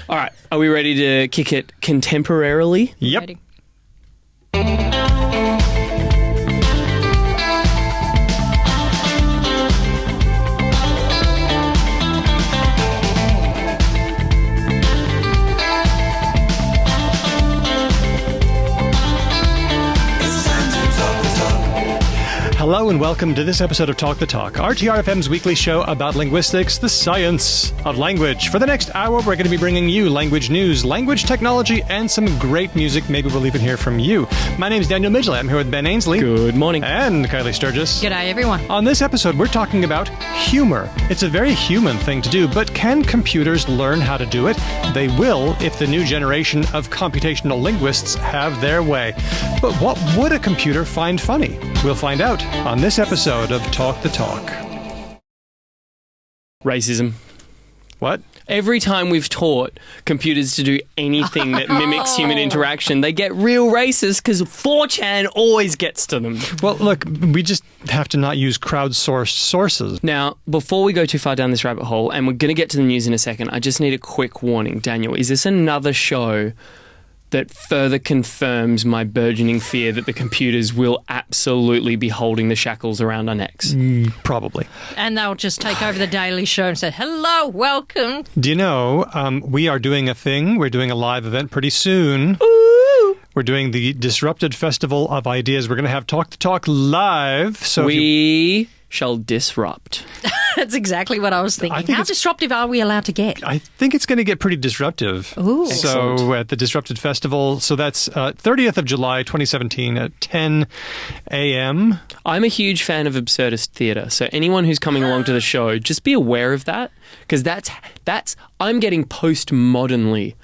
All right, are we ready to kick it contemporarily? Yep. Ready. Hello and welcome to this episode of Talk the Talk, RTR-FM's weekly show about linguistics, the science of language. For the next hour, we're going to be bringing you language news, language technology, and some great music. Maybe we'll even hear from you. My name's Daniel Midgley. I'm here with Ben Ainsley. Good morning. And Kylie Sturgis. G'day, everyone. On this episode, we're talking about humor. It's a very human thing to do, but can computers learn how to do it? They will if the new generation of computational linguists have their way. But what would a computer find funny? We'll find out on this episode of Talk the Talk. Racism. What? Every time we've taught computers to do anything that mimics human interaction, they get real racist because 4chan always gets to them. Well, look, we just have to not use crowdsourced sources. Now, before we go too far down this rabbit hole, and we're going to get to the news in a second, I just need a quick warning. Daniel, is this another show that further confirms my burgeoning fear that the computers will absolutely be holding the shackles around our necks? Probably. And they'll just take over the Daily Show and say, hello, welcome. Do you know, we are doing a thing. We're doing a live event pretty soon. Ooh. We're doing the Disrupted Festival of Ideas. We're going to have Talk the Talk live. So we shall disrupt. That's exactly what I was thinking. think How it's- disruptive are we allowed to get? I think it's going to get pretty disruptive. Ooh. So Excellent. at the Disrupted Festival, so that's 30th of July, 2017 at 10 a.m. I'm a huge fan of absurdist theatre, so anyone who's coming along to the show, just be aware of that, because that's I'm getting postmodernly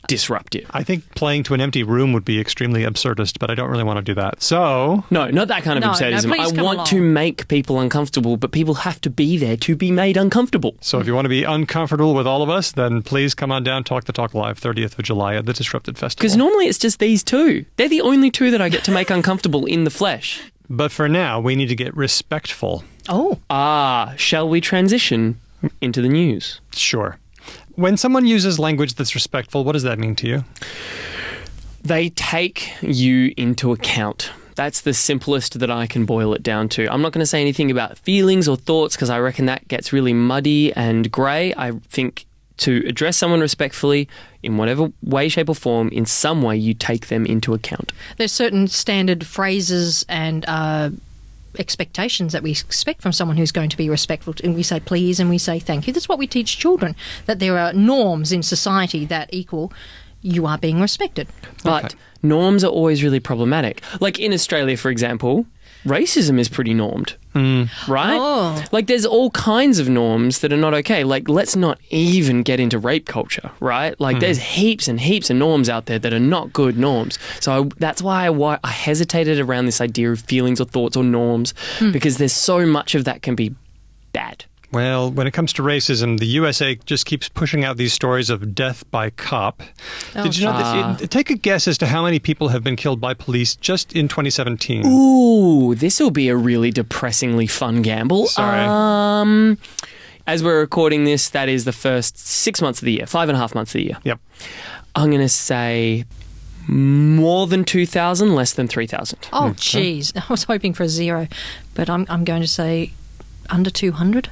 disruptive. I think playing to an empty room would be extremely absurdist, but I don't really want to do that. So No, not that kind of No, absurdism. please I come want to along. make people uncomfortable, but people have to be there to be made uncomfortable. So if you want to be uncomfortable with all of us, then please come on down, Talk the Talk live, 30th of July at the Disrupted Festival. Because normally it's just these two. They're the only two that I get to make uncomfortable in the flesh. But for now, we need to get respectful. Oh, Shall we transition into the news? Sure. When someone uses language that's respectful, what does that mean to you? They take you into account. That's the simplest that I can boil it down to. I'm not going to say anything about feelings or thoughts because I reckon that gets really muddy and grey. I think to address someone respectfully in whatever way, shape or form, in some way you take them into account. there's certain standard phrases and expectations that we expect from someone who's going to be respectful. And we say please and we say thank you. That's what we teach children, that there are norms in society that equal you are being respected. But Okay. norms are always really problematic. Like in Australia, for example, racism is pretty normed, right? Oh. Like there's all kinds of norms that are not okay. Like let's not even get into rape culture, right? Like there's heaps and heaps of norms out there that are not good norms. So that's why I hesitated around this idea of feelings or thoughts or norms because there's so much of that can be bad. Well, when it comes to racism, the USA just keeps pushing out these stories of death by cop. Did you know that? Take a guess as to how many people have been killed by police just in 2017. Ooh, this will be a really depressingly fun gamble. Sorry. As we're recording this, that is the first 6 months of the year, 5.5 months of the year. Yep. I'm going to say more than 2,000, less than 3,000. Oh, geez. I was hoping for a zero, but I'm going to say under 200.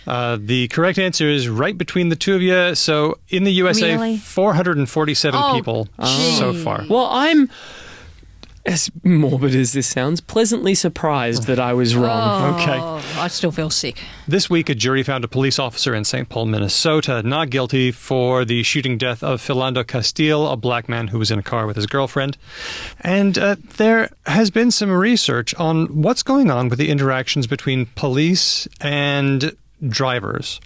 The correct answer is right between the two of you. So in the USA, Really? 447 Oh, people gee. so far. Well, I'm, as morbid as this sounds, pleasantly surprised that I was wrong. Okay. Oh, I still feel sick. This week, a jury found a police officer in St. Paul, Minnesota, not guilty for the shooting death of Philando Castile, a black man who was in a car with his girlfriend. And there has been some research on what's going on with the interactions between police and drivers.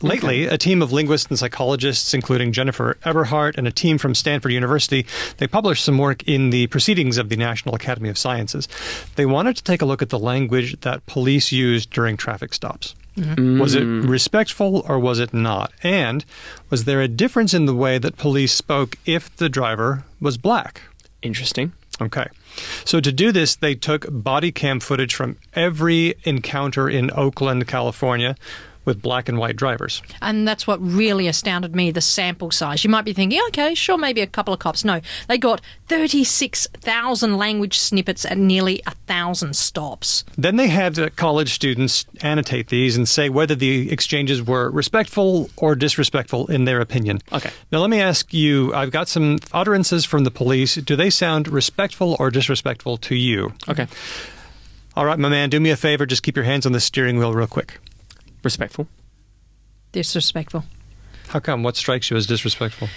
Lately, a team of linguists and psychologists, including Jennifer Eberhardt and a team from Stanford University, they published some work in the Proceedings of the National Academy of Sciences. They wanted to take a look at the language that police used during traffic stops. Was it respectful or was it not? And was there a difference in the way that police spoke if the driver was black? Interesting. Okay. So to do this, they took body cam footage from every encounter in Oakland, California, with black and white drivers. And that's what really astounded me, the sample size. You might be thinking, okay, sure, maybe a couple of cops. No, they got 36,000 language snippets at nearly 1,000 stops. Then they had college students annotate these and say whether the exchanges were respectful or disrespectful in their opinion. Okay. Now, let me ask you, I've got some utterances from the police. Do they sound respectful or disrespectful to you? Okay. All right, my man, do me a favor. Just keep your hands on the steering wheel real quick. Respectful. Disrespectful. How come? What strikes you as disrespectful?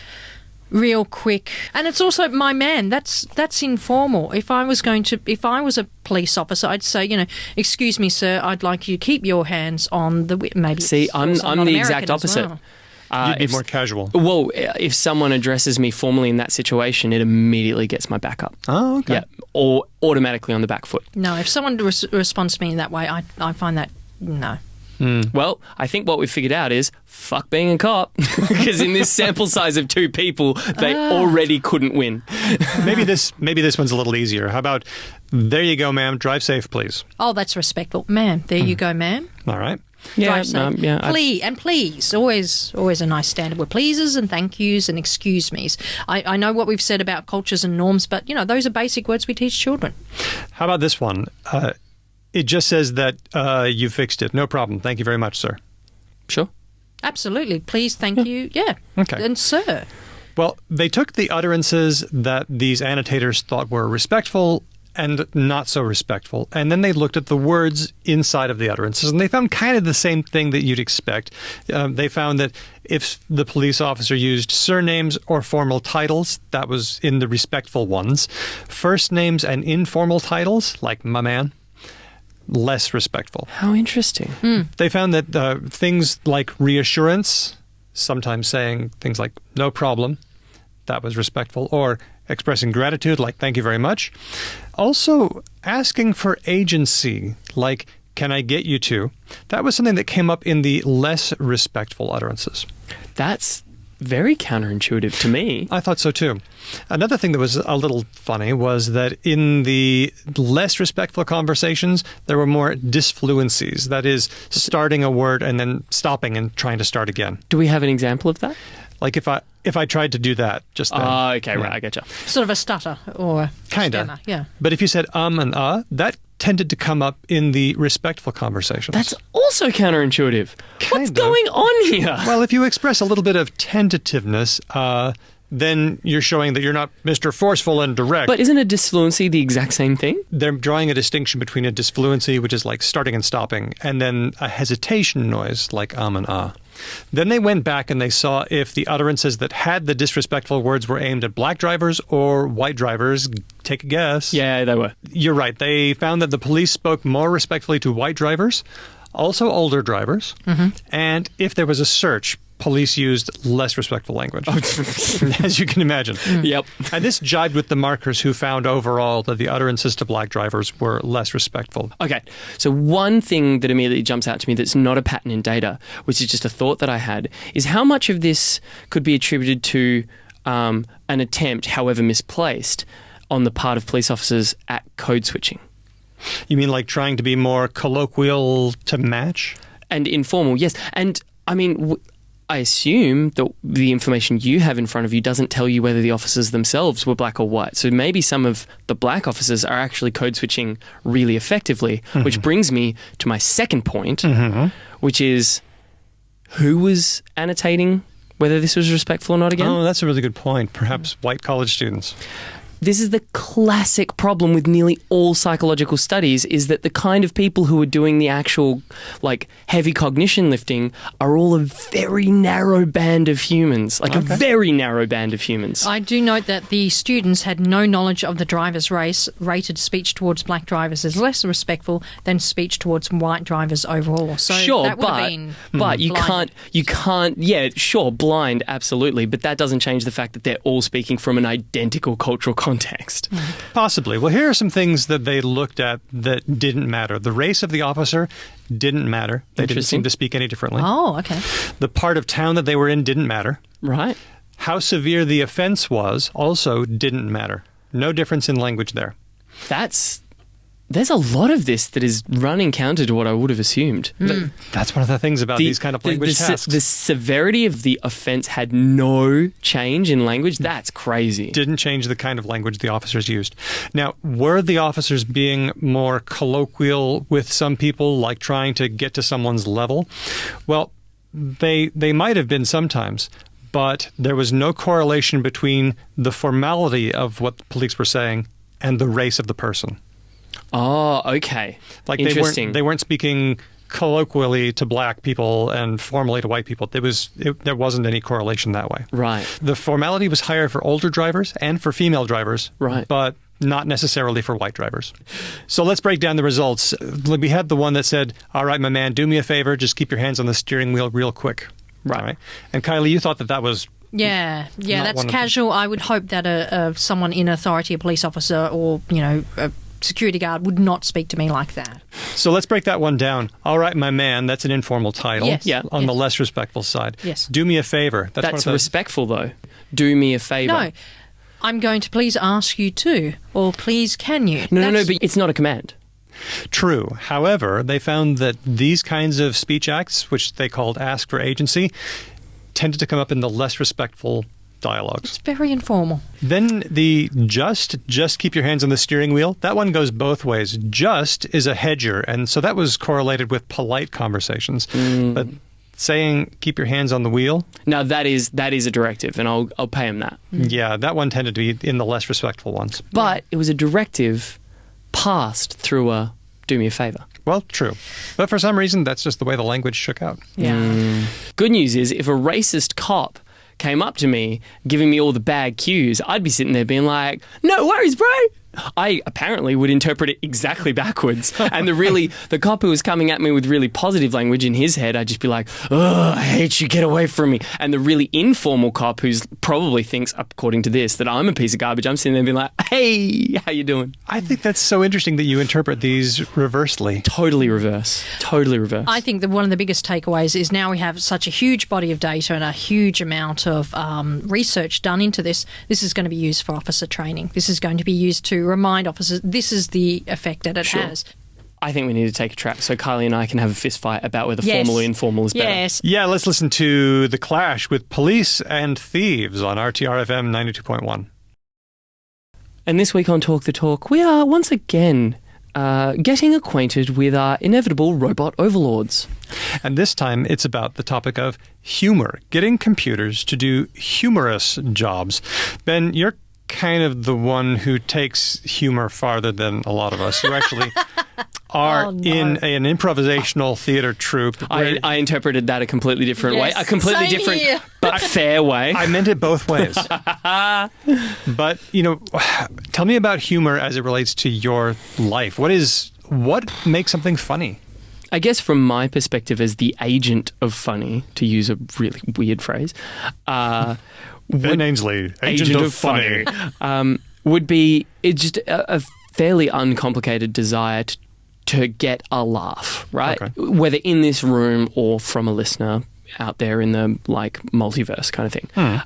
Real quick. And it's also, my man, that's informal. If I was a police officer, I'd say, excuse me, sir, I'd like you to keep your hands on the whip. Maybe. See, I'm the exact opposite. Well. You'd be more casual. Well, if someone addresses me formally in that situation, it immediately gets my back up. Oh, okay. Yeah, or automatically on the back foot. No, if someone responds to me in that way, I find that, no. Well, I think what we figured out is fuck being a cop, because in this sample size of 2 people, they already couldn't win. Maybe this one's a little easier. How about, there you go, ma'am, drive safe, please. Oh, that's respectful. Ma'am, there you go, ma'am. All right. Drive safe. Please. Always a nice standard with pleases and thank yous and excuse me's. I know what we've said about cultures and norms, but, those are basic words we teach children. How about this one? It just says that you fixed it. No problem. Thank you very much, sir. Sure. Absolutely. Please, thank you. Yeah. Okay. And sir. Well, they took the utterances that these annotators thought were respectful and not so respectful, and then they looked at the words inside of the utterances, and they found kind of the same thing that you'd expect. They found that if the police officer used surnames or formal titles, that was in the respectful ones. First names and informal titles, like my man, less respectful. How interesting. They found that things like reassurance, sometimes saying things like no problem, that was respectful, or expressing gratitude, like thank you very much. Also, asking for agency, like can I get you to, that was something that came up in the less respectful utterances. That's very counterintuitive to me. I thought so too. Another thing that was a little funny was that in the less respectful conversations, there were more disfluencies. That is, starting a word and then stopping and trying to start again. Do we have an example of that? Like if I tried to do that just then. Oh, okay, right, I getcha. Sort of a stutter or Kinda. stammer, yeah. But if you said and that tended to come up in the respectful conversations. That's also counterintuitive. What's going on here? Well, if you express a little bit of tentativeness, then you're showing that you're not Mr. Forceful and direct. But isn't a disfluency the exact same thing? They're drawing a distinction between a disfluency, which is like starting and stopping, and then a hesitation noise like and ah. Then they went back and they saw if the utterances that had the disrespectful words were aimed at black drivers or white drivers. Take a guess. Yeah, they were. You're right. They found that the police spoke more respectfully to white drivers, also older drivers, and if there was a search, police used less respectful language, as you can imagine. Yep. And this jibed with the markers who found overall that the utterances to black drivers were less respectful. Okay, so one thing that immediately jumps out to me that's not a pattern in data, which is just a thought that I had, is how much of this could be attributed to an attempt, however misplaced, on the part of police officers at code switching. You mean like trying to be more colloquial to match? And informal, yes. And I mean, I assume that the information you have in front of you doesn't tell you whether the officers themselves were black or white. So maybe some of the black officers are actually code switching really effectively, which brings me to my second point, which is who was annotating whether this was respectful or not again? Oh, that's a really good point. Perhaps white college students. This is the classic problem with nearly all psychological studies, is that the kind of people who are doing the actual, like, heavy cognition lifting are all a very narrow band of humans. Like, a very narrow band of humans. I do note that the students had no knowledge of the driver's race, rated speech towards black drivers as less respectful than speech towards white drivers overall. So sure, that would have been you can't, yeah, sure, blind, absolutely, but that doesn't change the fact that they're all speaking from an identical cultural context. Possibly. Well, here are some things that they looked at that didn't matter. The race of the officer didn't matter. They didn't seem to speak any differently. Oh, okay. The part of town that they were in didn't matter. Right. How severe the offense was also didn't matter. No difference in language there. That's there's a lot of this that is running counter to what I would have assumed. That's one of the things about these kind of language tasks. The severity of the offence had no change in language. That's crazy. Didn't change the kind of language the officers used. Now, were the officers being more colloquial with some people, like trying to get to someone's level? Well, they might have been sometimes, but there was no correlation between the formality of what the police were saying and the race of the person. Oh, okay. Like Interesting. they weren't speaking colloquially to black people and formally to white people. There wasn't any correlation that way. Right. The formality was higher for older drivers and for female drivers, Right. but not necessarily for white drivers. So let's break down the results. We had the one that said, all right, my man, do me a favor, just keep your hands on the steering wheel real quick. Right. All right. And Kylie, you thought that was... Yeah, that's one of casual. I would hope that someone in authority, a police officer or, a security guard would not speak to me like that. So let's break that one down. All right, my man, that's an informal title. Yes. Yeah. On the less respectful side. Yes. Do me a favor. That's one of those- respectful, though. Do me a favour. No, I'm going to please ask you to, or please can you. No, but it's not a command. True. However, they found that these kinds of speech acts, which they called ask for agency, tended to come up in the less respectful dialogues. It's very informal. Then the just keep your hands on the steering wheel, that one goes both ways. Just is a hedger, and so that was correlated with polite conversations. But saying keep your hands on the wheel, Now, that is a directive, and I'll pay him that. yeah, that one tended to be in the less respectful ones. But it was a directive passed through a do me a favour. Well, true. But for some reason, that's just the way the language shook out. Yeah. Good news is, if a racist cop came up to me giving me all the bad cues, I'd be sitting there being like, no worries, bro. I apparently would interpret it exactly backwards. And the cop who was coming at me with really positive language in his head, I'd just be like, oh, I hate you, get away from me. And the really informal cop who's probably thinks, according to this, that I'm a piece of garbage, I'm sitting there being like, hey, how you doing? I think that's so interesting that you interpret these reversely. Totally reverse. Totally reverse. I think that one of the biggest takeaways is now we have such a huge body of data and a huge amount of research done into this. This is going to be used for officer training. This is going to be used to remind officers this is the effect that it has. I think we need to take a track so Kylie and I can have a fist fight about whether Yes. formal or informal is better. Yes. Yeah, let's listen to The Clash with Police and Thieves on RTRFM 92.1. And this week on Talk the Talk, we are once again getting acquainted with our inevitable robot overlords. And this time it's about the topic of humor, getting computers to do humorous jobs. Ben, you're kind of the one who takes humor farther than a lot of us. You actually are in an improvisational theater troupe. I interpreted that a completely different way. Yes, A completely same different here. but fair way. I meant it both ways. But, tell me about humor as it relates to your life. What makes something funny? I guess from my perspective as the agent of funny, to use a really weird phrase, Ben Ainsley, agent of funny. would be it's just a fairly uncomplicated desire to get a laugh, right? Okay. Whether in this room or from a listener out there in the multiverse kind of thing.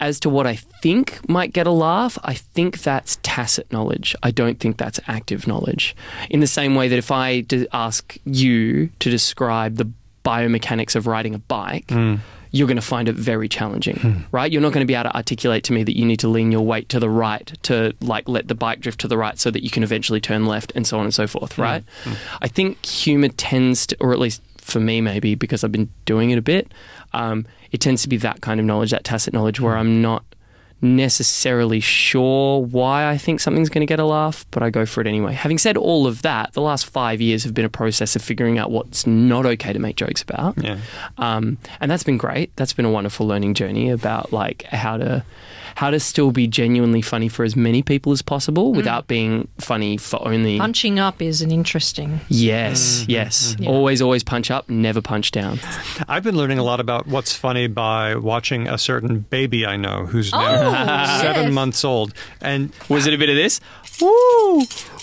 As to what I think might get a laugh, I think that's tacit knowledge. I don't think that's active knowledge. In the same way that if I ask you to describe the biomechanics of riding a bike, you're going to find it very challenging, right? You're not going to be able to articulate to me that you need to lean your weight to the right to let the bike drift to the right so that you can eventually turn left and so on and so forth, right? I think humour tends to, or at least for me maybe because I've been doing it a bit, it tends to be that kind of knowledge, that tacit knowledge where I'm not necessarily sure why I think something's going to get a laugh, but I go for it anyway. Having said all of that, the last 5 years have been a process of figuring out what's not okay to make jokes about. Yeah. And that's been great. That's been a wonderful learning journey about how to still be genuinely funny for as many people as possible without being funny for only... Punching up is an interesting... Yes. Yeah. Always punch up, never punch down. I've been learning a lot about what's funny by watching a certain baby I know who's now 7 yes. months old. And Was it a bit of this? Woo!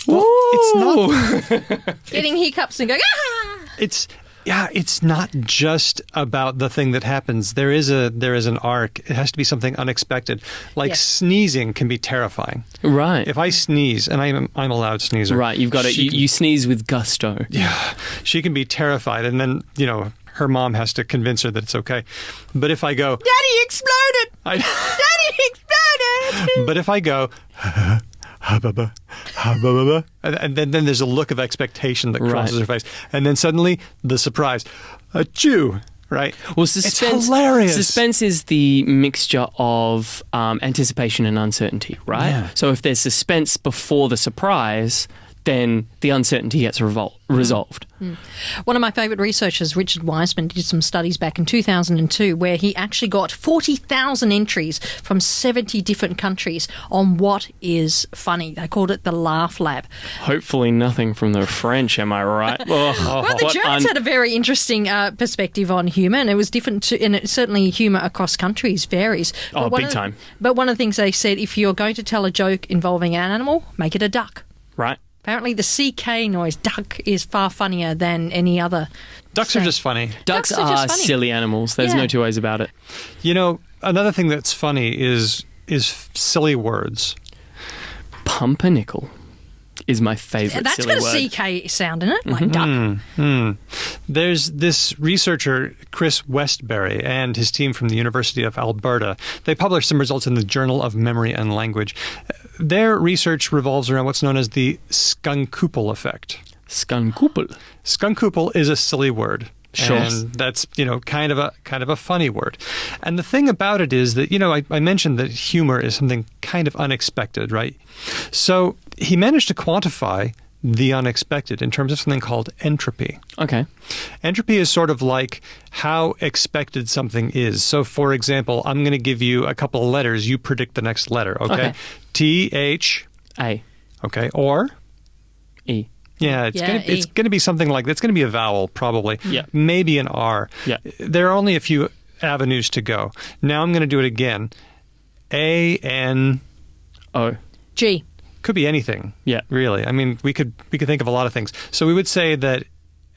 well, it's not. Getting hiccups and going, ah! It's Yeah, it's not just about the thing that happens. There is an arc. It has to be something unexpected. Like Yes. sneezing can be terrifying. Right. If I sneeze, and I'm a loud sneezer. Right, you've got it. You sneeze with gusto. Yeah, she can be terrified, and then her mom has to convince her that it's okay. But if I go, Daddy exploded! Daddy exploded! but if I go, and then there's a look of expectation that crosses Right. her face, and then suddenly the surprise, achoo, right? Well, It's hilarious. Suspense is the mixture of anticipation and uncertainty, right? Yeah. So if there's suspense before the surprise, then the uncertainty gets resolved. One of my favourite researchers, Richard Wiseman, did some studies back in 2002 where he actually got 40,000 entries from 70 different countries on what is funny. They called it the Laugh Lab. Hopefully nothing from the French, am I right? Well, the Germans had a very interesting perspective on humour, and it was different, and certainly humour across countries varies. Oh, big time. But one of the things they said, if you're going to tell a joke involving an animal, make it a duck. Right. Apparently the CK noise, duck, is far funnier than any other. Ducks are just funny. Ducks are are just funny. silly animals. There's Yeah. no two ways about it. Another thing that's funny is silly words. Pumpernickel is my favourite That's silly got a word. CK sound in it, like duck. There's this researcher, Chris Westbury, and his team from the University of Alberta. They published some results in the Journal of Memory and Language. Their research revolves around what's known as the skunkoopel effect. Skunkoopel. Skunkoopel is a silly word. Sure. And that's, kind of a funny word. And the thing about it is that, I mentioned that humor is something kind of unexpected, right? So he managed to quantify the unexpected in terms of something called entropy. Okay. Entropy is sort of like how expected something is. So, for example, I'm going to give you a couple of letters. You predict the next letter, okay? Okay. T-H, A. okay, or? E. Yeah, it's E. going to be something like, it's going to be a vowel, probably. Yeah. Maybe an R. Yeah. There are only a few avenues to go. Now I'm going to do it again. A-N, O. G. could be anything. Yeah. Really. I mean, we could think of a lot of things. So we would say that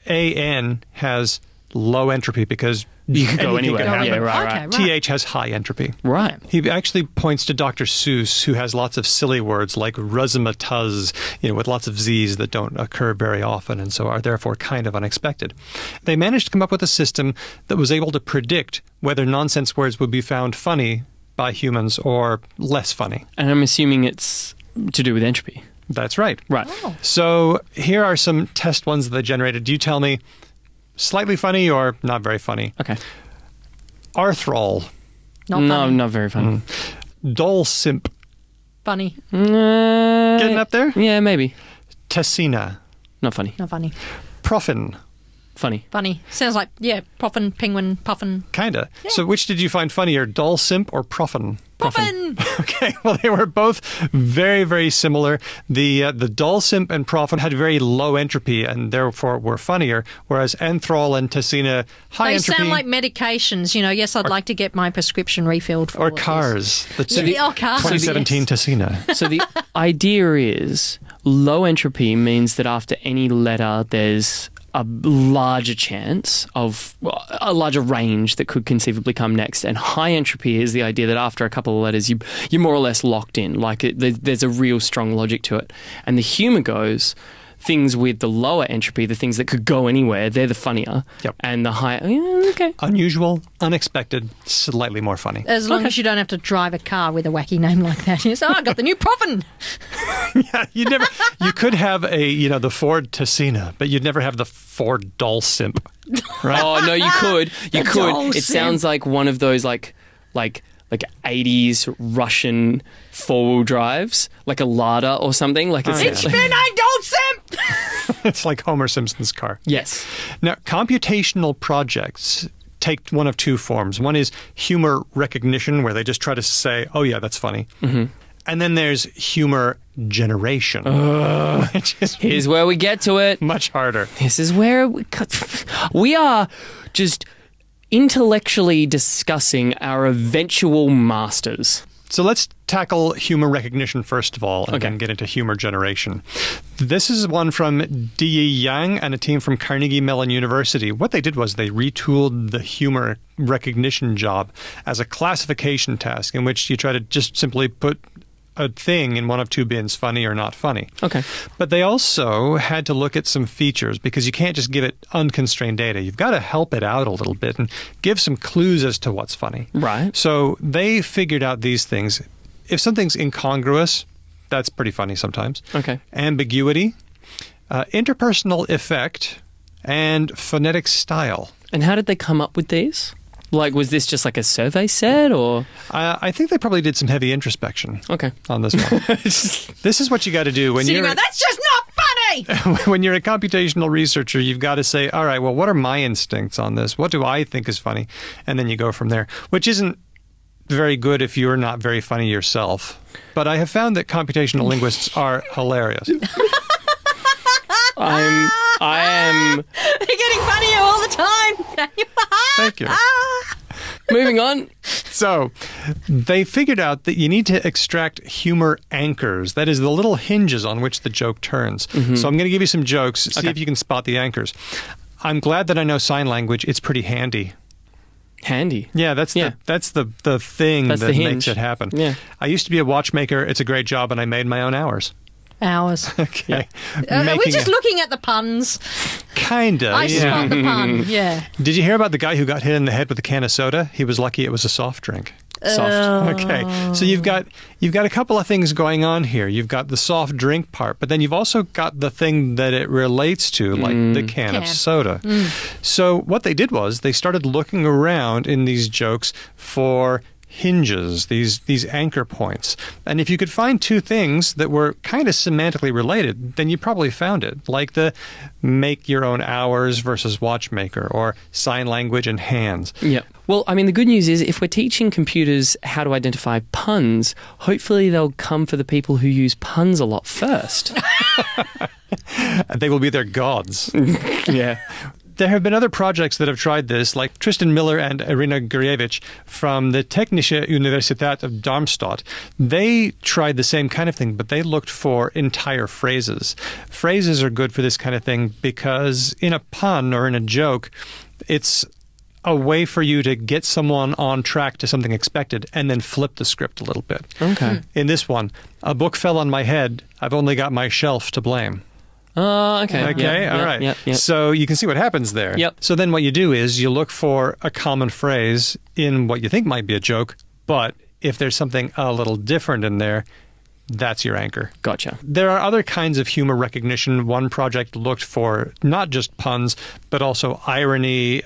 AN has low entropy because You could go anything anywhere. could happen. Yeah, right, Okay, right. right. TH has high entropy. Right. He actually points to Dr. Seuss, who has lots of silly words like razzmatazz, with lots of Z's that don't occur very often and so are therefore kind of unexpected. They managed to come up with a system that was able to predict whether nonsense words would be found funny by humans or less funny. And I'm assuming it's to do with entropy. That's right. Right. Oh. So here are some test ones that they generated. You tell me slightly funny or not very funny. Okay. Arthrol, Not No, funny. not very funny. Dulcimp, Funny. getting up there? Yeah, maybe. Tessina, Not funny. Not funny. Proffin, Funny. Funny. Sounds like, puffin, penguin, puffin. kinda. So which did you find funnier, Dulcimp or Proffin? Puffin! Okay, well, they were both very, very similar. The Dulcimp and Proffin had very low entropy and therefore were funnier, whereas Anthrol and Tessina, high They entropy. sound like medications. Yes, I'd like to get my prescription refilled for or all of this. cars. The Cars. 2017 Tessina. So the idea is low entropy means that after any letter there's a larger chance of a larger range that could conceivably come next, and high entropy is the idea that after a couple of letters you're more or less locked in, there's a real strong logic to it. And the humour goes, things with the lower entropy, the things that could go anywhere, they're the funnier. Yep. And the higher, okay. Unusual, unexpected, slightly more funny. As long as you don't have to drive a car with a wacky name like that. Yes, I got the new Puffin. Yeah, you could have the Ford Tessina, but you'd never have the Ford Dulcimp. Right? Oh no, you could. You The could. Dulcim. It sounds like one of those like 80s Russian four-wheel drives, like a Lada or something. Like it's, yeah. It's been a Dulcim! It's like Homer Simpson's car. yes. Now, computational projects take one of two forms. One is humor recognition, where they just try to say, oh, yeah, that's funny. Mm-hmm. And then there's humor generation, which is Here's where we get to it. much harder. This is where we are just intellectually discussing our eventual masters. So let's tackle humor recognition first of all, and then get into humor generation. This is one from D.E. Yang and a team from Carnegie Mellon University. What they did was they retooled the humor recognition job as a classification task in which you try to just simply put a thing in one of two bins, funny or not funny. Okay. But they also had to look at some features because you can't just give it unconstrained data. You've got to help it out a little bit and give some clues as to what's funny. Right. So they figured out these things. If something's incongruous, that's pretty funny sometimes. Okay. Ambiguity, interpersonal effect, and phonetic style. And how did they come up with these? Like, was this just like a survey set, or? I think they probably did some heavy introspection on this one. This is what you got to do when you're... That's just not funny! When you're a computational researcher, you've got to say, all right, well, what are my instincts on this? What do I think is funny? And then you go from there, which isn't very good if you're not very funny yourself. But I have found that computational linguists are hilarious. I am... You're getting funnier all the time! Thank you. Moving on. So, they figured out that you need to extract humor anchors. That is, the little hinges on which the joke turns. Mm-hmm. So I'm going to give you some jokes. See if you can spot the anchors. I'm glad that I know sign language. It's pretty handy. Handy? Yeah, that's the thing that makes it happen. Yeah. I used to be a watchmaker. It's a great job, and I made my own hours. Hours. Okay. We're just looking at the puns. Kinda. I spot the pun, yeah. Did you hear about the guy who got hit in the head with a can of soda? He was lucky it was a soft drink. Soft. Okay. So you've got a couple of things going on here. You've got the soft drink part, but then you've also got the thing that it relates to, like the can of soda. So what they did was they started looking around in these jokes for hinges, these anchor points. And if you could find two things that were kind of semantically related, then you probably found it, like the make your own hours versus watchmaker, or sign language and hands. Yeah. Well, I mean, the good news is if we're teaching computers how to identify puns, hopefully they'll come for the people who use puns a lot first. They will be their gods. Yeah. There have been other projects that have tried this, like Tristan Miller and Irina Gurevich from the Technische Universität of Darmstadt. They tried the same kind of thing, but they looked for entire phrases. Phrases are good for this kind of thing because in a pun or in a joke, it's a way for you to get someone on track to something expected and then flip the script a little bit. Okay. In this one, a book fell on my head. I've only got my shelf to blame. Oh, okay. Okay, all right. Yep. So you can see what happens there. Yep. So then what you do is you look for a common phrase in what you think might be a joke, but if there's something a little different in there, that's your anchor. Gotcha. There are other kinds of humor recognition. One project looked for not just puns, but also irony,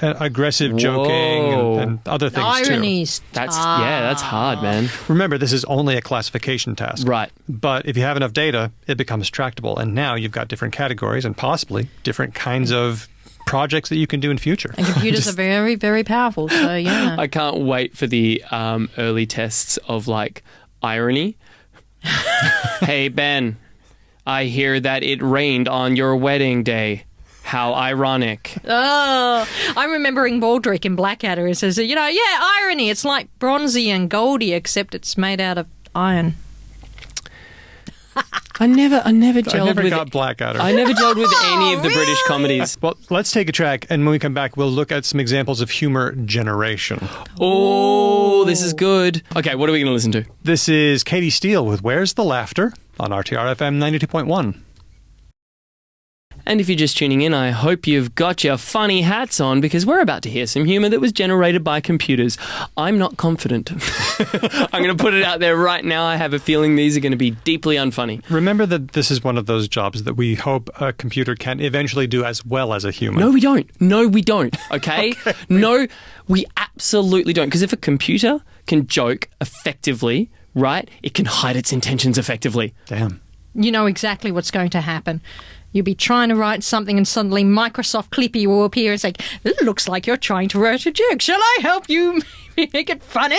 aggressive joking, and other things Ironies. too. That's hard, man. Remember, this is only a classification task. Right. But if you have enough data, it becomes tractable. And now you've got different categories and possibly different kinds of projects that you can do in future. And computers are very, very powerful. So, yeah. I can't wait for the early tests of, like, irony. Hey, Ben, I hear that it rained on your wedding day. How ironic. Oh, I'm remembering Baldrick in Blackadder. It says, irony. It's like bronzy and goldy, except it's made out of iron. I never gelled with got Blackadder. I never gelled with any of the British comedies. Well, let's take a track, and when we come back, we'll look at some examples of humor generation. Oh, this is good. Okay, what are we going to listen to? This is Katie Steele with Where's the Laughter on RTR FM 92.1. And if you're just tuning in, I hope you've got your funny hats on because we're about to hear some humour that was generated by computers. I'm not confident. I'm going to put it out there right now. I have a feeling these are going to be deeply unfunny. Remember that this is one of those jobs that we hope a computer can eventually do as well as a human. No, we don't. Okay? No, we absolutely don't. Because if a computer can joke effectively, right, it can hide its intentions effectively. Damn. You know exactly what's going to happen. You'll be trying to write something and suddenly Microsoft Clippy will appear and say, it looks like you're trying to write a joke. Shall I help you make it funny?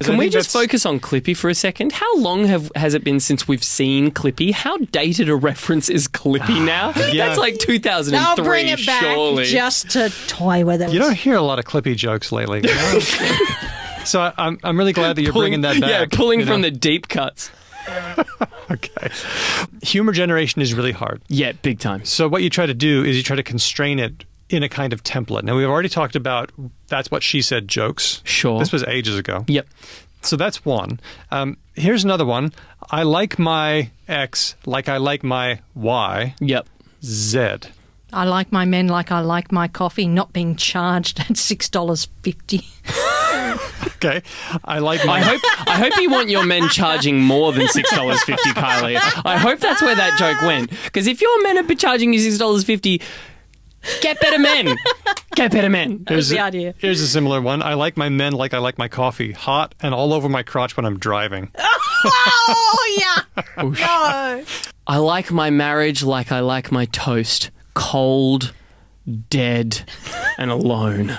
Can we just focus on Clippy for a second? How long has it been since we've seen Clippy? How dated a reference is Clippy now? Yeah. That's like 2003, I'll bring it back surely. just to toy with it. You don't hear a lot of Clippy jokes lately. So I'm really glad that you're bringing that back. Yeah, pulling from the deep cuts. Okay. Humor generation is really hard. Yeah, big time. So what you try to do is you try to constrain it in a kind of template. Now, we've already talked about that's what she said jokes. Sure. This was ages ago. Yep. So that's one. Here's another one. I like my X like I like my Y. Yep. Z. I like my men like I like my coffee, not being charged at $6.50. Okay. I like my... I hope you want your men charging more than $6.50, Kylie. I hope that's where that joke went. Because if your men are charging you $6.50, get better men. Get better men. That's the idea. Here's a similar one. I like my men like I like my coffee. Hot and all over my crotch when I'm driving. Oh, yeah. No. I like my marriage like I like my toast. Cold, dead, and alone.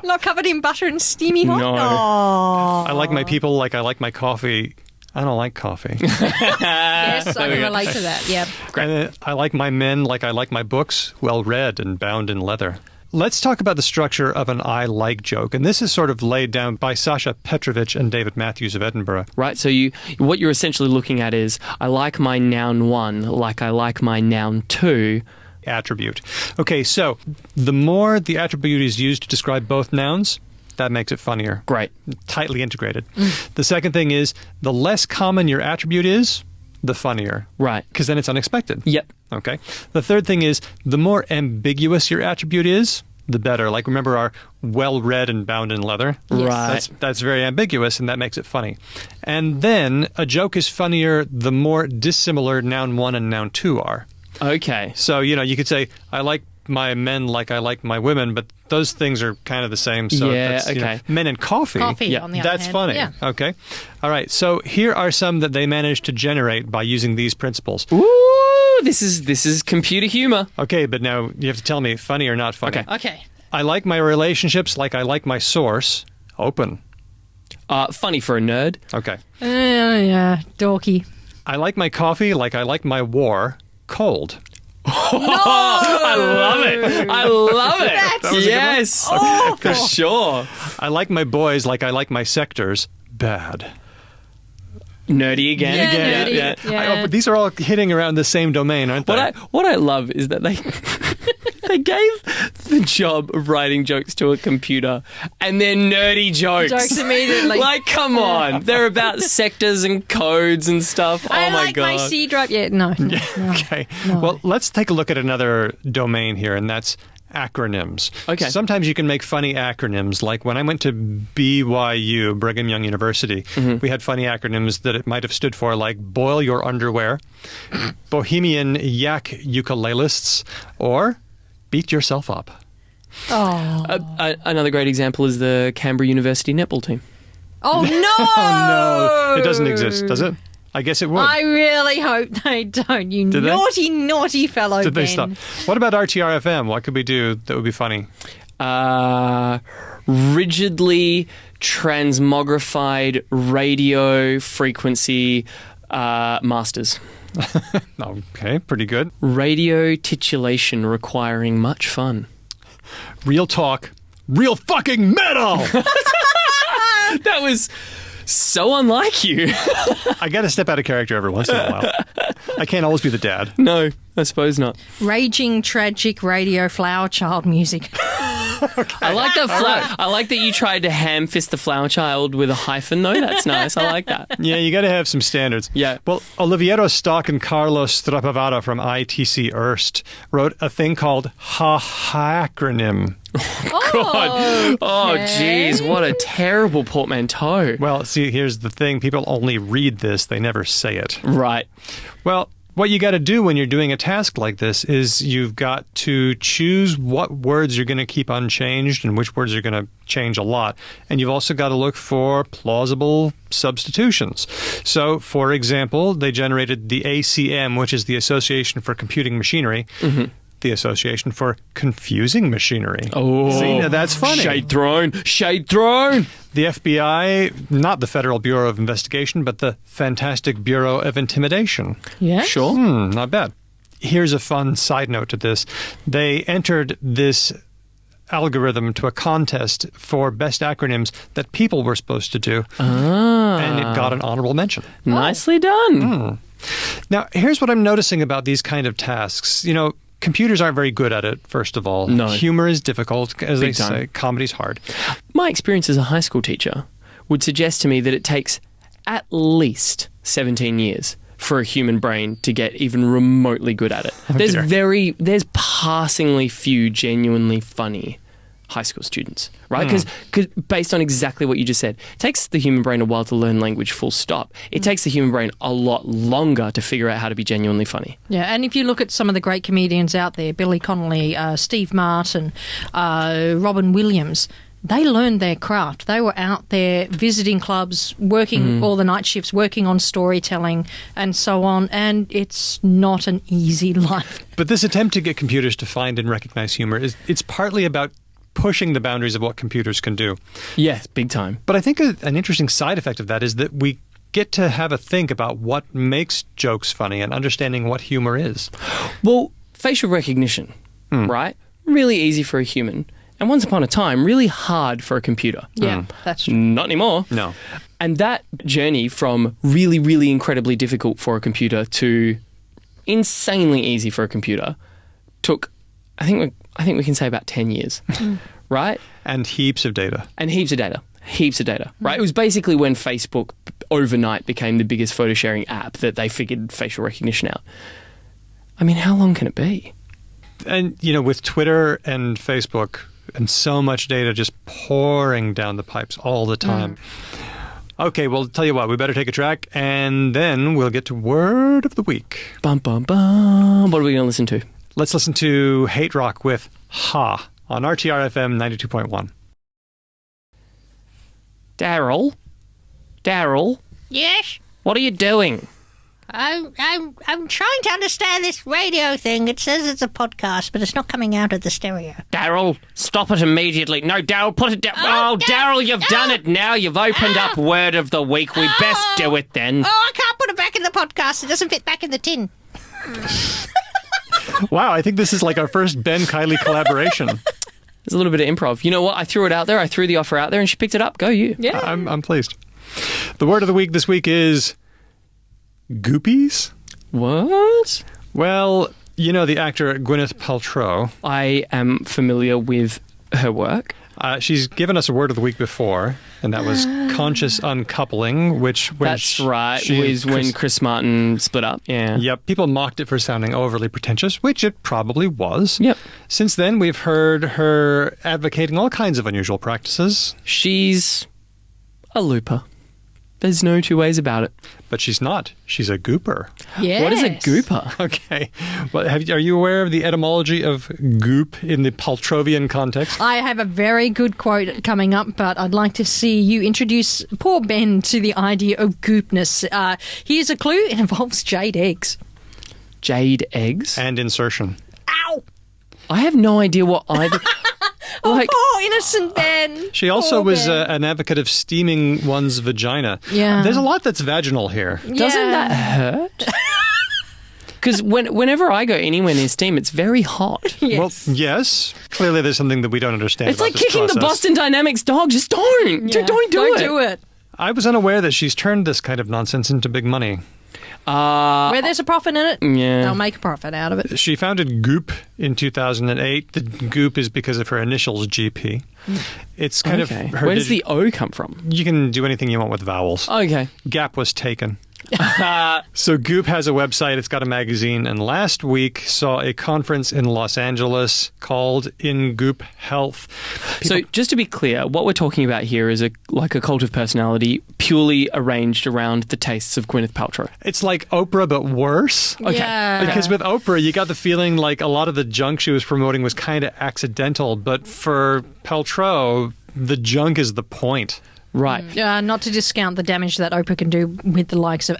Not covered in butter and steamy hot. No. I like my people like I like my coffee. I don't like coffee. Yes, I can relate to that. Yep. And then I like my men like I like my books, well read and bound in leather. Let's talk about the structure of an I like joke. And this is sort of laid down by Sasha Petrovich and David Matthews of Edinburgh. Right, so what you're essentially looking at is I like my noun 1 like I like my noun 2. Attribute. Okay, so the more the attribute is used to describe both nouns, that makes it funnier. Great. Tightly integrated. The second thing is the less common your attribute is, the funnier. Right. Because then it's unexpected. Yep. Okay. The third thing is the more ambiguous your attribute is, the better. Like remember our well read and bound in leather? Yes. Right. That's very ambiguous and that makes it funny. And then a joke is funnier the more dissimilar noun 1 and noun 2 are. Okay. So, you could say, I like my men like I like my women, but those things are kind of the same. So Yeah, that's, okay. Men and coffee. Coffee, Yeah, on the other That's hand. funny. Yeah. Okay. All right. So here are some that they managed to generate by using these principles. Ooh, this is computer humor. Okay, but now you have to tell me funny or not funny. Okay. Okay. I like my relationships like I like my source. Open. Funny for a nerd. Okay. Yeah, dorky. I like my coffee like I like my war. Cold. I love it. I love it. That was a good one? Yes. Oh, For sure. I like my boys like I like my sectors. Bad. Nerdy again. Yeah, nerdy. Yeah. These are all hitting around the same domain, aren't they? What I love is that they they gave the job of writing jokes to a computer and they're nerdy jokes. Jokes immediately. Like, come on. They're about sectors and codes and stuff. I oh my like god. my C drive. Yeah, no. Okay. No. Well, let's take a look at another domain here, and that's acronyms. Okay. Sometimes you can make funny acronyms. Like when I went to BYU, Brigham Young University, we had funny acronyms that it might have stood for, like Boil Your Underwear, Bohemian Yak Ukulelists, or Beat Yourself Up. Oh. Another great example is the Canberra University netball team. Oh, no! Oh, no. It doesn't exist, does it? I guess it would. I really hope they don't, you Did they? naughty fellow, Did they Ben. stop? What about RTRFM? What could we do that would be funny? Rigidly transmogrified radio frequency masters. Okay, pretty good. Radio titulation requiring much fun. Real talk. Real fucking metal! That was so unlike you. I got to step out of character every once in a while. I can't always be the dad. No, I suppose not. Raging, tragic radio flower child music. I like the I like that you tried to ham fist the flower child with a hyphen though. That's nice. I like that. Yeah, you got to have some standards. Yeah. Well, Oliviero Stock and Carlos Strapavada from ITC Erst wrote a thing called ha-acronym. Oh, Oh, okay. geez, what a terrible portmanteau. Well, see, here's the thing. People only read this. They never say it. Right. Well, what you got to do when you're doing a task like this is you've got to choose what words you're going to keep unchanged and which words you're going to change a lot. And you've also got to look for plausible substitutions. So, for example, they generated the ACM, which is the Association for Computing Machinery, the Association for Confusing Machinery. Oh, See, now that's funny. Shade thrown. Shade thrown. The FBI, not the Federal Bureau of Investigation, but the Fantastic Bureau of Intimidation. Yeah? Sure. Not bad. Here's a fun side note to this. They entered this algorithm to a contest for best acronyms that people were supposed to do. And it got an honorable mention. Nicely done. Now, here's what I'm noticing about these kind of tasks. You know, computers aren't very good at it, first of all. No. Humor is difficult, as they Big time. say. Comedy's hard. My experience as a high school teacher would suggest to me that it takes at least 17 years for a human brain to get even remotely good at it. There's passingly few genuinely funny high school students, right? Because based on exactly what you just said, it takes the human brain a while to learn language, full stop. It takes the human brain a lot longer to figure out how to be genuinely funny. Yeah, and if you look at some of the great comedians out there, Billy Connolly, Steve Martin, Robin Williams, they learned their craft. They were out there visiting clubs, working all the night shifts, working on storytelling and so on, and it's not an easy life. But this attempt to get computers to find and recognize humor, it's partly about pushing the boundaries of what computers can do. Yes, big time. But I think an interesting side effect of that is that we get to have a think about what makes jokes funny and understanding what humor is. Well, facial recognition, right? Really easy for a human. And once upon a time, really hard for a computer. Yeah, that's true. Not anymore. No. And that journey from really, really incredibly difficult for a computer to insanely easy for a computer took, I think we can say about 10 years, right? And heaps of data. Right? It was basically when Facebook overnight became the biggest photo sharing app that they figured facial recognition out. I mean, how long can it be? And, you know, with Twitter and Facebook and so much data just pouring down the pipes all the time. Okay, well, tell you what, we better take a track, and then we'll get to Word of the Week. Bum, bum, bum. What are we going to listen to? Let's listen to Hate Rock with Ha on RTR-FM 92.1. Daryl, Yes? what are you doing? I'm trying to understand this radio thing. It says it's a podcast, but it's not coming out of the stereo. Daryl, stop it immediately. No, Daryl, put it down. Oh, Daryl, you've done it now. You've opened up Word of the Week. We best do it then. Oh, I can't put it back in the podcast. It doesn't fit back in the tin. Wow, I think this is like our first Ben-Kylie collaboration. There's a little bit of improv. You know what? I threw it out there. I threw the offer out there and she picked it up. Go you. Yeah. I'm pleased. The Word of the Week this week is goopies? What? Well, you know the actor Gwyneth Paltrow. I am familiar with her work. She's given us a Word of the Week before, and that was conscious uncoupling, which when That's right. Was when Chris Martin split up. Yeah. Yep. People mocked it for sounding overly pretentious, which it probably was. Yep. Since then, we've heard her advocating all kinds of unusual practices. She's a looper. There's no two ways about it. But she's not. She's a gooper. Yes. What is a gooper? Okay. Well, are you aware of the etymology of goop in the Paltrovian context? I have a very good quote coming up, but I'd like to see you introduce poor Ben to the idea of goopness. Here's a clue. It involves jade eggs. Jade eggs? And insertion. Ow! I have no idea what either... Like, Oh, innocent Ben. She also Poor was Ben. an advocate of steaming one's vagina. Yeah. There's a lot that's vaginal here. doesn't that hurt? Because whenever I go anywhere near steam, it's very hot. Yes. Well, yes. Clearly there's something that we don't understand It's about like this kicking the process. Boston Dynamics dog. Just don't. Yeah. Don't do it. I was unaware that she's turned this kind of nonsense into big money. Where there's a profit in it, Yeah. they'll make a profit out of it. She founded Goop in 2008. The Goop is because of her initials, GP. It's kind of Okay. her... Where does the O come from? You can do anything you want with vowels. Okay. Gap was taken. So Goop has a website, it's got a magazine, and last week saw a conference in Los Angeles called In Goop Health. So just to be clear, what we're talking about here is a cult of personality purely arranged around the tastes of Gwyneth Paltrow. It's like Oprah, but worse. Okay. Yeah. Because with Oprah, you got the feeling like a lot of the junk she was promoting was kind of accidental, but for Paltrow, the junk is the point. Right. Not to discount the damage that Oprah can do with the likes of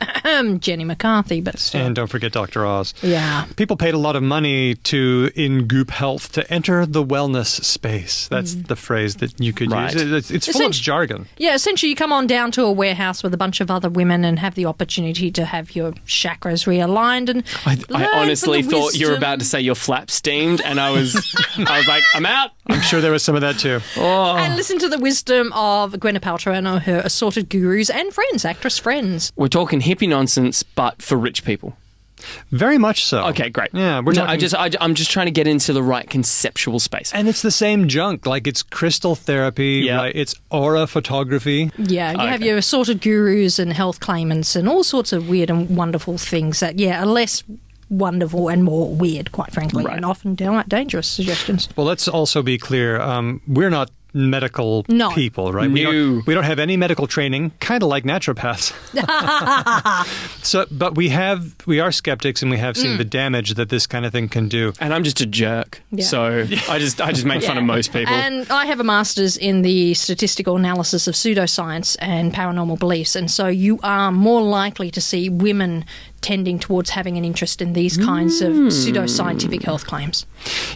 Jenny McCarthy, but still. And don't forget Dr. Oz. Yeah. People paid a lot of money in Goop Health to enter the wellness space. That's the phrase that you could Right. use. It's full of jargon. Yeah, essentially you come on down to a warehouse with a bunch of other women and have the opportunity to have your chakras realigned. And I honestly learn from the thought you were wisdom. about to say your flap steamed, and I was like, I'm out. I'm sure there was some of that too. And listen to the wisdom of Gwyneth Paltrow and her assorted gurus and friends, actress friends. We're talking hippie nonsense, but for rich people. Very much so. Okay, great. Yeah, we're No, talking... I'm just trying to get into the right conceptual space. And it's the same junk. Like, it's crystal therapy, Yeah. right? It's aura photography. Yeah, you have Okay. your assorted gurus and health claimants and all sorts of weird and wonderful things that, are less wonderful and more weird, quite frankly, Right. and often downright dangerous suggestions. Well, let's also be clear. We're not medical No. people, right? No. We don't have any medical training, kind of like naturopaths. But we are skeptics, and we have seen the damage that this kind of thing can do. And I'm just a jerk, Yeah. so I just make fun of most people. And I have a master's in the statistical analysis of pseudoscience and paranormal beliefs, and so you are more likely to see women tending towards having an interest in these kinds of pseudoscientific health claims.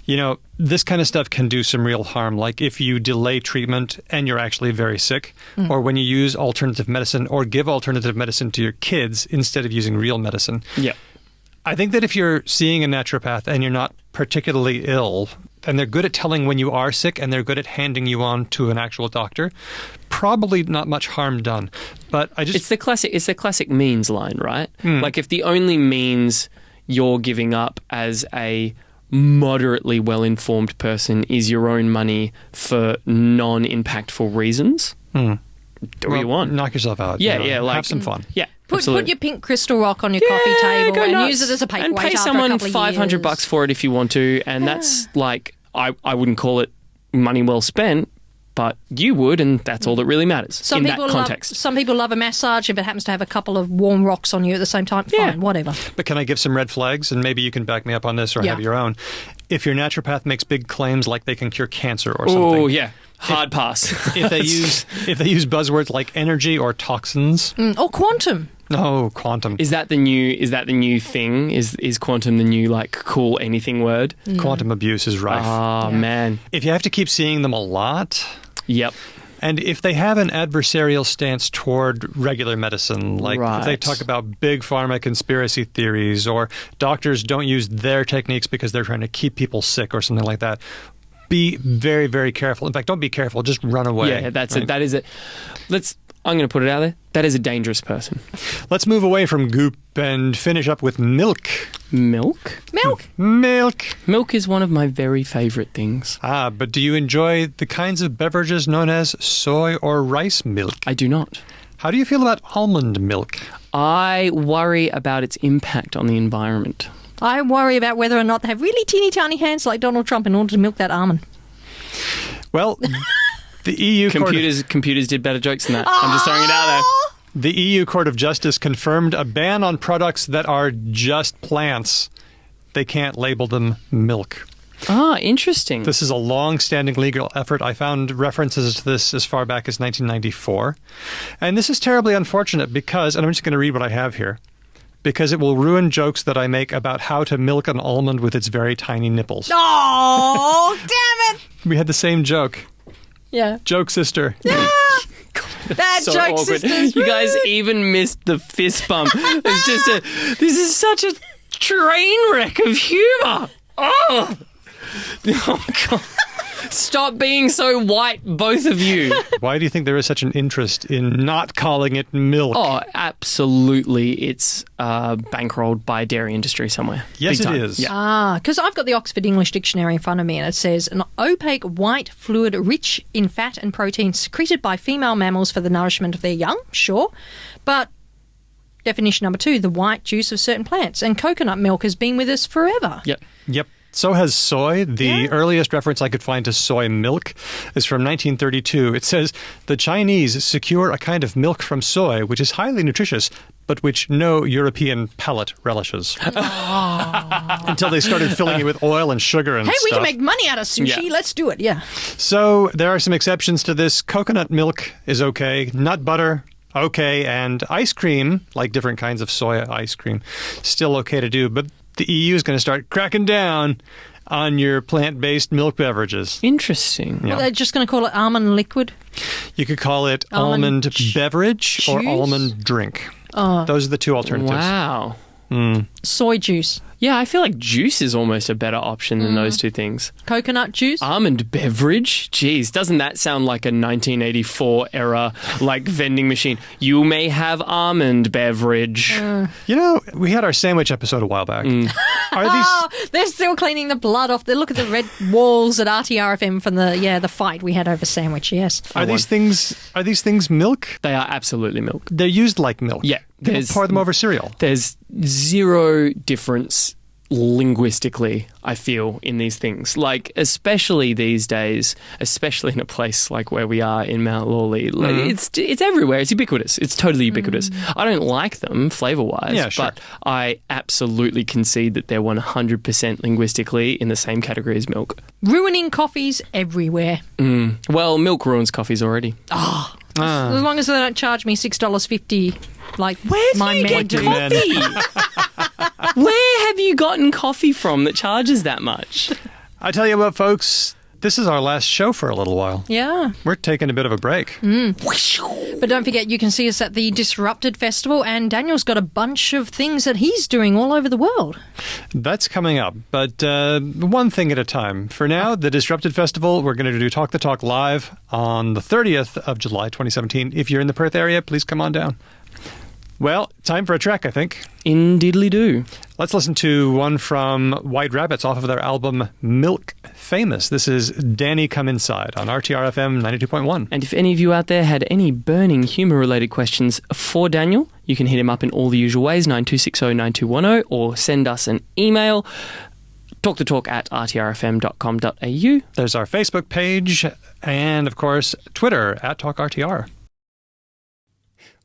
You know, this kind of stuff can do some real harm, like if you delay treatment and you're actually very sick, or when you use alternative medicine or give alternative medicine to your kids instead of using real medicine. Yeah. I think that if you're seeing a naturopath and you're not particularly ill, and they're good at telling when you are sick and they're good at handing you on to an actual doctor, probably not much harm done. But It's the classic means line, right? Like if the only means you're giving up as a moderately well-informed person is your own money for non-impactful reasons, do what you want. Knock yourself out. Yeah, you know, yeah, like have some fun. Yeah. Put absolutely. your pink crystal rock on your coffee table go and nuts. use it as a paperweight and pay after someone a couple of $500 for it if you want to, and that's like I wouldn't call it money well spent, but you would, and that's all that really matters in that context. Some people love a massage if it happens to have a couple of warm rocks on you at the same time. Yeah. Fine, whatever. But can I give some red flags? And maybe you can back me up on this or Yeah. have your own. If your naturopath makes big claims like they can cure cancer or something. Oh yeah, hard pass. If they use buzzwords like energy or toxins. Or quantum. No, quantum. Is that the new thing? Is quantum the new like cool anything word? Quantum abuse is rife. Oh man. If you have to keep seeing them a lot, Yep. and if they have an adversarial stance toward regular medicine, like if they Right. talk about big pharma conspiracy theories, or doctors don't use their techniques because they're trying to keep people sick or something like that, be very, very careful. In fact, don't be careful. Just run away. Yeah, that's right? it. That is it. I'm going to put it out there. That is a dangerous person. Let's move away from goop and finish up with milk. Milk? Milk. Milk is one of my very favorite things. But do you enjoy the kinds of beverages known as soy or rice milk? I do not. How do you feel about almond milk? I worry about its impact on the environment. I worry about whether or not they have really teeny tiny hands like Donald Trump in order to milk that almond. Well, the EU Computers did better jokes than that. I'm just throwing it out there. The EU Court of Justice confirmed a ban on products that are just plants. They can't label them milk. Ah, interesting. This is a long-standing legal effort. I found references to this as far back as 1994. And this is terribly unfortunate because, and I'm just going to read what I have here, because it will ruin jokes that I make about how to milk an almond with its very tiny nipples. Oh, damn it! We had the same joke. Yeah. Joke sister. Bad so joke, awkward. sisters. You guys even missed the fist bump. This is such a train wreck of humor. Oh God. Stop being so white, both of you. Why do you think there is such an interest in not calling it milk? Oh, absolutely. It's bankrolled by a dairy industry somewhere. Yes, Big it time. is. Yeah. Because I've got the Oxford English Dictionary in front of me, and it says an opaque white fluid rich in fat and protein secreted by female mammals for the nourishment of their young. Sure. But definition number 2, the white juice of certain plants. And coconut milk has been with us forever. Yep. Yep. So has soy. The earliest reference I could find to soy milk is from 1932. It says, the Chinese secure a kind of milk from soy, which is highly nutritious, but which no European palate relishes. Until they started filling it with oil and sugar and Hey, stuff. we can make money out of sushi. Yeah. Let's do it. Yeah. So there are some exceptions to this. Coconut milk is okay. Nut butter, okay. And ice cream, like different kinds of soy ice cream, still okay to do. But the EU is going to start cracking down on your plant-based milk beverages. Interesting. Yeah. Well, they're just going to call it almond liquid. You could call it Almond almond beverage or juice? almond drink. Those are the two alternatives. Wow. Soy juice. Yeah, I feel like juice is almost a better option than those two things. Coconut juice. Almond beverage? Jeez, doesn't that sound like a 1984 era, like, vending machine? You may have almond beverage. You know, we had our sandwich episode a while back. Are these... Oh, they're still cleaning the blood off. Look at the red walls at RTRFM from the fight we had over sandwich. Yes. Are these things milk? They are absolutely milk. They're used like milk. Yeah. People pour them over cereal. There's zero difference linguistically, I feel, in these things. Like, especially these days, especially in a place like where we are in Mount Lawley, like, it's everywhere. It's ubiquitous. It's totally ubiquitous. I don't like them flavor-wise, Yeah, sure. but I absolutely concede that they're 100% linguistically in the same category as milk. Ruining coffees everywhere. Well, milk ruins coffees already. As long as they don't charge me $6.50, like Where do my you men get do. coffee? Where have you gotten coffee from that charges that much? I tell you what, folks, this is our last show for a little while. Yeah. We're taking a bit of a break. But don't forget, you can see us at the Disrupted Festival, and Daniel's got a bunch of things that he's doing all over the world. That's coming up, but one thing at a time. For now, the Disrupted Festival, we're going to do Talk the Talk live on the 30th of July, 2017. If you're in the Perth area, please come on down. Well, time for a track, I think. Indeedly-do. Let's listen to one from White Rabbits off of their album Milk Famous. This is Danny Come Inside on RTRFM 92.1. And if any of you out there had any burning humour-related questions for Daniel, you can hit him up in all the usual ways, 92609210, or send us an email, talkthetalk@rtrfm.com.au. There's our Facebook page and, of course, Twitter @TalkRTR.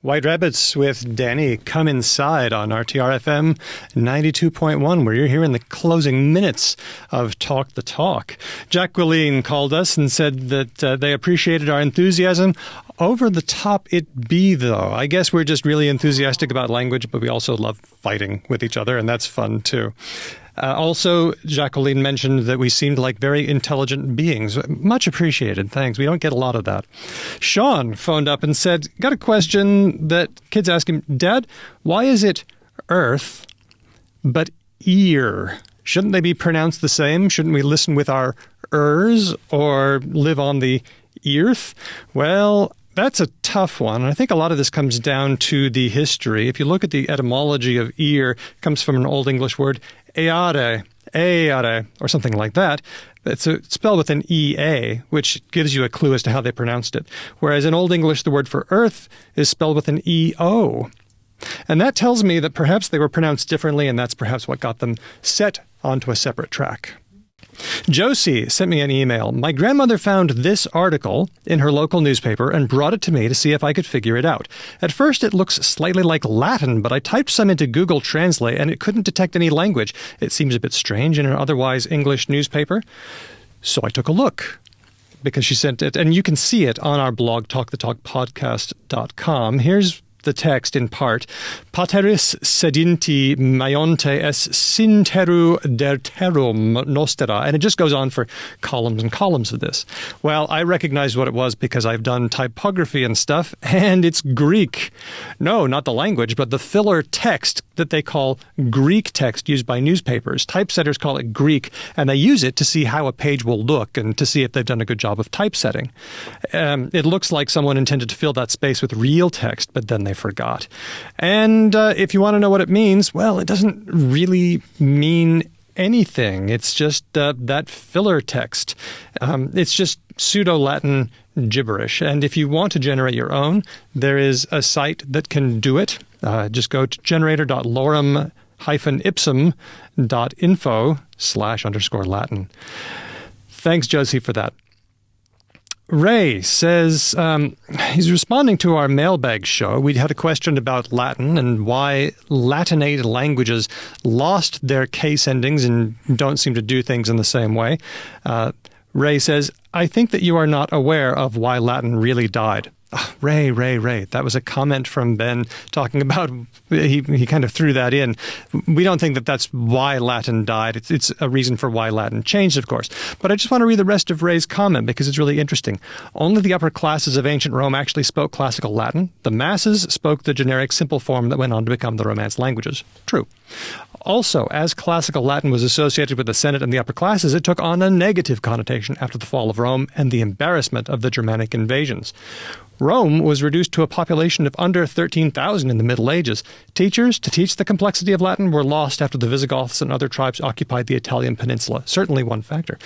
White Rabbits with Danny Come Inside on RTRFM 92.1, where you're here in the closing minutes of Talk the Talk. Jacqueline called us and said that they appreciated our enthusiasm. Over the top it be, though. I guess we're just really enthusiastic about language, but we also love fighting with each other, and that's fun, too. Also, Jacqueline mentioned that we seemed like very intelligent beings. Much appreciated. Thanks. We don't get a lot of that. Sean phoned up and said, got a question that kids ask him, Dad, why is it earth but ear? Shouldn't they be pronounced the same? Shouldn't we listen with our ers or live on the earth? Well, that's a tough one. I think a lot of this comes down to the history. If you look at the etymology of ear, it comes from an Old English word, eare, or something like that. It's spelled with an EA, which gives you a clue as to how they pronounced it. Whereas in Old English, the word for earth is spelled with an EO. And that tells me that perhaps they were pronounced differently, and that's perhaps what got them set onto a separate track. Josie sent me an email. My grandmother found this article in her local newspaper and brought it to me to see if I could figure it out. At first, it looks slightly like Latin, but I typed some into Google Translate and it couldn't detect any language. It seems a bit strange in an otherwise English newspaper. So I took a look because she sent it, and you can see it on our blog, talkthetalkpodcast.com. Here's the text in part. Pateris sedinti maionte es sinteru derterum nostera. And it just goes on for columns and columns of this. Well, I recognized what it was because I've done typography and stuff, and it's Greek. No, not the language, but the filler text that they call Greek text used by newspapers. Typesetters call it Greek, and they use it to see how a page will look and to see if they've done a good job of typesetting. It looks like someone intended to fill that space with real text, but then they forgot. And if you want to know what it means, well, it doesn't really mean anything. It's just that filler text. It's just pseudo-Latin gibberish. And if you want to generate your own, there is a site that can do it. Just go to generator.lorem ray-ipsum.info/_Latin. Thanks, Josie, for that. Ray says he's responding to our mailbag show. We had a question about Latin and why Latinate languages lost their case endings and don't seem to do things in the same way. Ray says, I think that you are not aware of why Latin really died. Ray. That was a comment from Ben talking about, he kind of threw that in. We don't think that that's why Latin died. It's a reason for why Latin changed, of course. But I just want to read the rest of Ray's comment because it's really interesting. Only the upper classes of ancient Rome actually spoke classical Latin. The masses spoke the generic simple form that went on to become the Romance languages. True. Also, as classical Latin was associated with the Senate and the upper classes, it took on a negative connotation after the fall of Rome and the embarrassment of the Germanic invasions. Rome was reduced to a population of under 13,000 in the Middle Ages. Teachers to teach the complexity of Latin were lost after the Visigoths and other tribes occupied the Italian peninsula. Certainly one factor.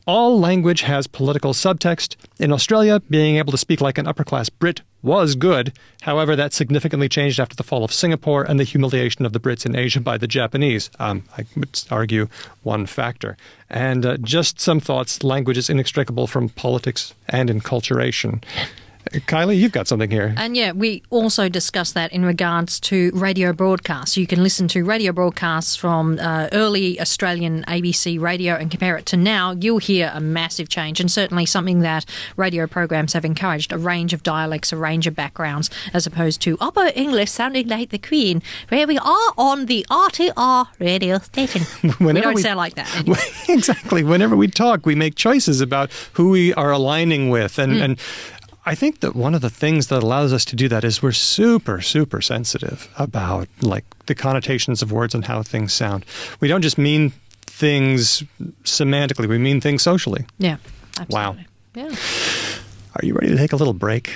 All language has political subtext. In Australia, being able to speak like an upper-class Brit was good. However, that significantly changed after the fall of Singapore and the humiliation of the Brits in Asia by the Japanese. I would argue one factor. And just some thoughts. Language is inextricable from politics and enculturation. Kylie, you've got something here. And yeah, we also discussed that in regards to radio broadcasts. You can listen to radio broadcasts from early Australian ABC radio and compare it to now. You'll hear a massive change, and certainly something that radio programs have encouraged, a range of dialects, a range of backgrounds, as opposed to Upper English sounding like the Queen, where we are on the RTR radio station. We don't sound like that anyway. Exactly. Whenever we talk, we make choices about who we are aligning with, and I think that one of the things that allows us to do that is we're super, super sensitive about like the connotations of words and how things sound. We don't just mean things semantically, we mean things socially. Yeah, absolutely. Wow. Yeah. Are you ready to take a little break?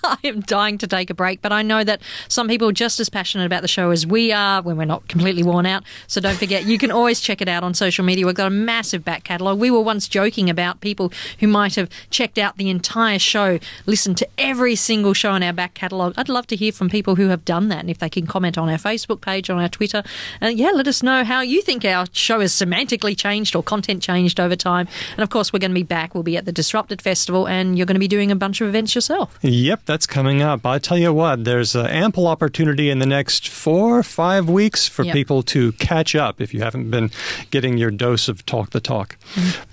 I am dying to take a break, but I know that some people are just as passionate about the show as we are when we're not completely worn out. So don't forget, you can always check it out on social media. We've got a massive back catalogue. We were once joking about people who might have checked out the entire show, listened to every single show in our back catalogue. I'd love to hear from people who have done that, and if they can comment on our Facebook page, on our Twitter. And let us know how you think our show has semantically changed or content changed over time. And of course, we're going to be back. We'll be at the Disrupted Festival, and you're going to be doing a bunch of events yourself. Yep, that's coming up. I tell you what, there's ample opportunity in the next 4 or 5 weeks for people to catch up if you haven't been getting your dose of Talk the Talk.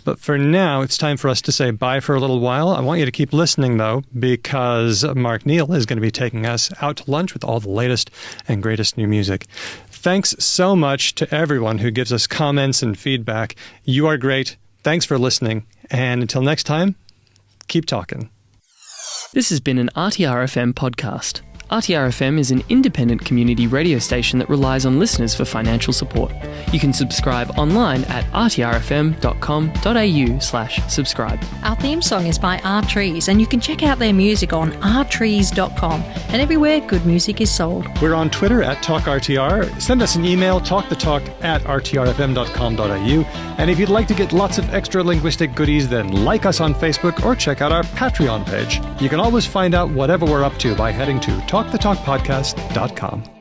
But for now, it's time for us to say bye for a little while. I want you to keep listening, though, because Mark Neal is going to be taking us out to lunch with all the latest and greatest new music. Thanks so much to everyone who gives us comments and feedback. You are great. Thanks for listening. And until next time, keep talking. This has been an RTR-FM podcast. RTR-FM is an independent community radio station that relies on listeners for financial support. You can subscribe online at rtrfm.com.au/subscribe. Our theme song is by R Trees, and you can check out their music on rtrees.com and everywhere good music is sold. We're on Twitter at TalkRTR. Send us an email, talkthetalk@rtrfm.com.au. And if you'd like to get lots of extra linguistic goodies, then like us on Facebook or check out our Patreon page. You can always find out whatever we're up to by heading to talkthetalkpodcast.com.